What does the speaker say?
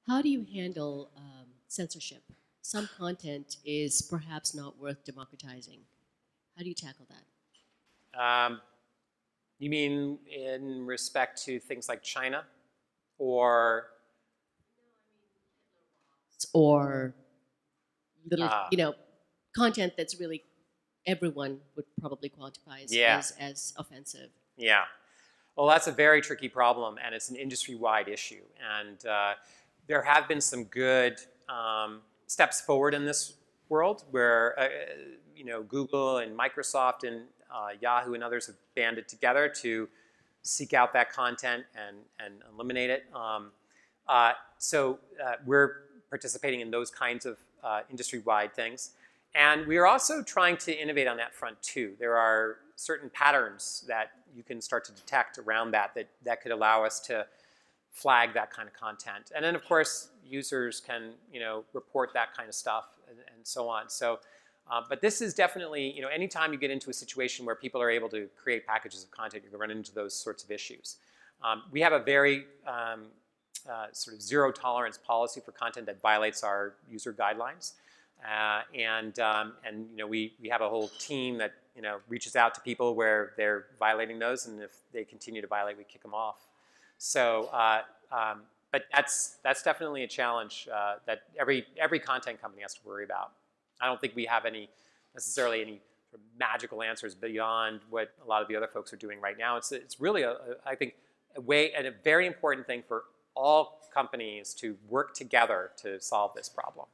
How do you handle censorship? Some content is perhaps not worth democratizing. How do you tackle that? You mean in respect to things like China, or Or little, content that's really everyone would probably quantify Yeah. as offensive. Yeah. Well, that's a very tricky problem, and it's an industry-wide issue. And there have been some good steps forward in this world where Google and Microsoft and Yahoo and others have banded together to seek out that content and eliminate it. So we're participating in those kinds of industry-wide things. And we are also trying to innovate on that front too. There are certain patterns that you can start to detect around that could allow us to flag that kind of content. And then of course, users can report that kind of stuff and so on. So, but this is definitely, anytime you get into a situation where people are able to create packages of content, you're going to run into those sorts of issues. We have a very sort of zero tolerance policy for content that violates our user guidelines. We have a whole team that reaches out to people where they're violating those, and if they continue to violate, we kick them off. So, but that's definitely a challenge that every content company has to worry about. I don't think we have necessarily any sort of magical answers beyond what a lot of the other folks are doing right now. It's really I think a very important thing for all companies to work together to solve this problem.